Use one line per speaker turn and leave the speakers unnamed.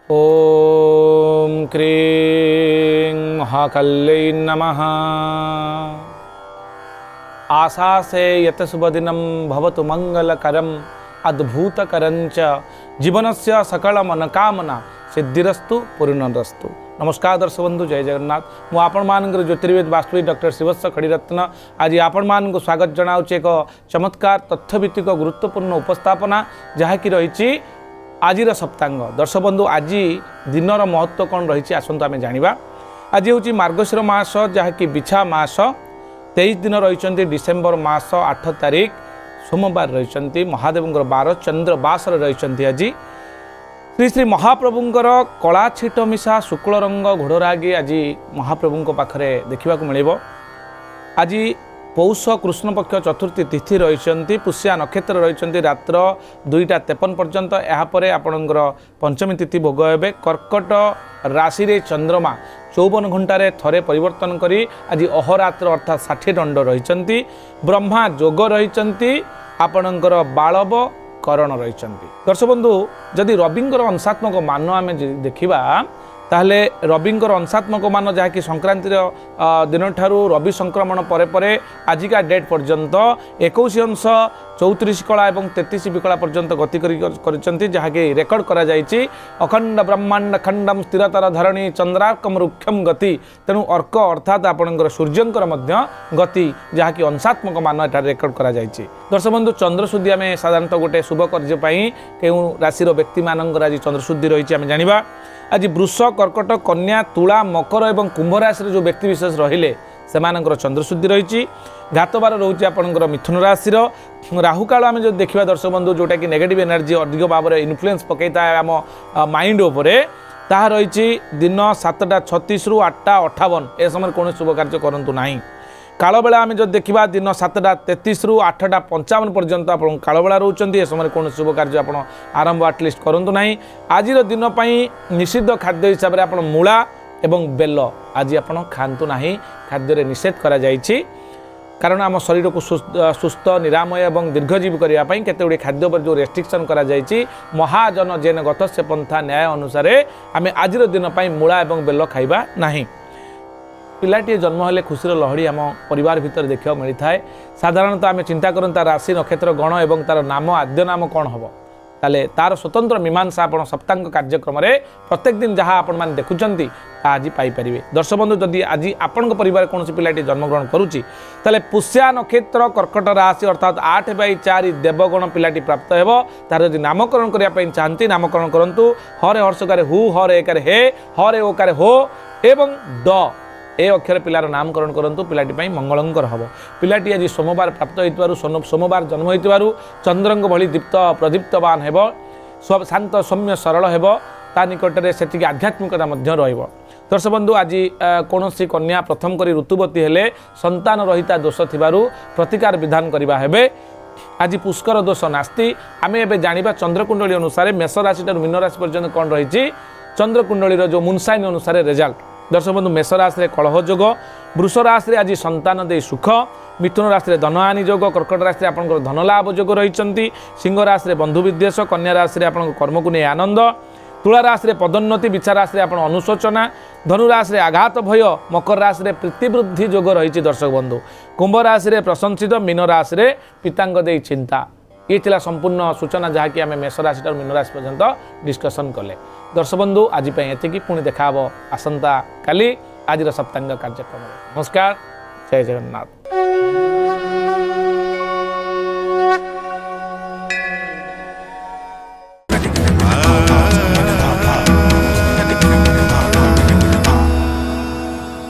ओम क्रीं महाकाल्यै नमः। आशा से यत शुभदिनं भवतु मंगलकरम् अद्भुतकरञ्च जीवनस्य सकल मनोकामना सिद्धिरस्तु पूर्णरस्तु। नमस्कार दर्शक बंधु, जय जगन्नाथ। मु आपण मानकर ज्योतिर्वेद वास्तविक डॉक्टर शिवस्व खड़ीरत्न आज आपण मान स्वागत जनाऊे एक चमत्कार तथ्यभित्तिक गुरुत्वपूर्ण उपस्थापना जहाँकि रही आज सप्तांग। दर्शक बंधु, आज दिनर महत्व कौन रही आसतु आम जाना। आज हूँ मार्गशीर मास जहाँकि बिछा मास 23 दिन रही डिसेम्बर मास 8 तारिख सोमवार रही महादेव बार चंद्र बासर रही। आज श्री श्री महाप्रभुंकर कला छिट मिशा शुक्ल रंग घोड़रागी आज महाप्रभु पाखरे देखा मिल। आज पौष कृष्ण पक्ष चतुर्थी तिथि रही पुष्या नक्षत्र रही रात्र 2:53 पर्यंत। यापर आपणकर पंचमी तिथि भोग हे। कर्कट राशि रे चंद्रमा 54 घंटे थरे परिवर्तन करी आज अहोरात्र अर्थात 60 दंड रही। ब्रह्मा जोग रही आपणकर बालव करण रही। दर्शक बंधु, जदि रविंकर अंशात्मक मान आम देखा ताहले रविंकर अंशात्मक मान जहाँकि संक्रांतिर दिन ठारू रवि संक्रमण परे परे आजिका डेट पर्यंत 21 अंश 34 कला और 33 विकला पर्यंत गति कर जहाँकि रेकर्ड करा जायछि। अखंड ब्रह्मांड खंडम स्थिरतर धरणी चंद्रार्कम रुक्षम गति। तेणु अर्क अर्थात आपणकर सूर्यंकर मध्य गति जहाँकि अंशात्मक मान एठार रेकर्ड करा जायछि। दर्शक बंधु, चंद्रशुद्धि आम साधारणतः गोटे शुभ कार्य केउ राशि व्यक्ति मानकर आज चंद्रशुद्धि रही आम जाना। आज वृष कर्कट कन्या तुला मकर और कुंभ राशि जो व्यक्ति विशेष रहिले से चंद्रशुद्धि रही। घातबार रोचे आपंकर मिथुन राशि राहु काल आम जो देखा दर्शक बंधु जोटा कि नेगेटिव एनर्जी अधिक भाव में इन्फ्लुएंस पकईता आम माइंड उपरे ताहा रही दिन 7:36 रु 8:58 ए समय कौन शुभ कार्य करूँ ना। कालबेला आम जो देखा दिन 7:33 रु 8:55 पर्यंत आप कालबेला रोचंती ए समय कौन शुभ कार्य आप आरंभ आटलिस्ट करूँ ना। आज दिन निषिद्ध खाद्य हिसाब से आप मूला एवं बेल आज आप खातु ना। खाद्य निषेध करा जायछि कारण आम शरीर को सुस्थ निरामय और दीर्घजीवी करने केते खाद्य पर जो रेस्ट्रिक्शन करा जायछि महाजन जेन गत से पंथा न्याय अनुसार आम आज दिन मूला एवं बेल खाइबा नाही। पिलाटी जन्म हेले खुशीर लहड़ी आम परिवार भितर देखा मिलता है। साधारणतः आम चिंता करूँ तार राशि नक्षत्र गण और तार नाम आद्य नाम कौन हम ताले तार स्वतंत्र मीमांसा आप सप्तांग कार्यक्रम में प्रत्येक दिन जहाँ आपण मैंने देखुंट आज पाइपर। दर्शक बंधु, जदि आज आपण परिवार कौन पिलाटी जन्मग्रहण करुच्ची ताले पुष्या नक्षत्र कर्कट राशि अर्थात 8/4 देवगण पिलाटी प्राप्त हो। तार जदि नामकरण करने चाहती नामकरण करूँ हरे हर्षकार हु हरे एकार हे हरे ओकार हो एवं ड ए अक्षर पिलार नामकरण करूँ पिलाटी मंगलंकर हम। पिलाटी आज सोमवार प्राप्त हो सोमवार जन्म हो चंद्रंग भली दीप्त प्रदीप्तवान हो शांत सौम्य सरल हो ता निकटने से आध्यात्मिकता रहिबो। दर्शक बंधु, आज कौन कन्या प्रथम करी ऋतुवती हेले संतान रहिता दोष थिबारु प्रतिकार विधान करबा हेबे। आज पुष्कर दोष नास्ति। आमे एबे जानिबा चंद्रकुंडली अनुसार मेष राशि मीन राशि पर्यंत कौन रही चंद्रकुंडली जो मूनसाइन अनुसार रिजल्ट। दर्शक बंधु, मेष राशि कलह जोग, वृष राशि आज संतान दे सुख, मिथुन राशि धनहानि जोग, कर्कट राशि आप धनलाभ जोग रही, सिंह राशि बंधु विद्वेष, कन्या राशि आप कर्म को नहीं आनंद, तुला राशि पदोन्नति, बिछा राशि आप अनुशोचना, धनु राशि आघात भय, मकर राशि प्रीतिवृद्धि जोग रही। दर्शक बंधु, कुंभ राशि प्रशंसित, मीन राशि पितांग दे चिंता। ये थिला संपूर्ण सूचना जहाँकि आम मेष राशि मीन राशि पर्यंत डिस्कसन कले। दर्शक बंधु, आज एति पुणी देखा आसंता काली आज सप्तांग कार्यक्रम। नमस्कार, जय जगन्नाथ।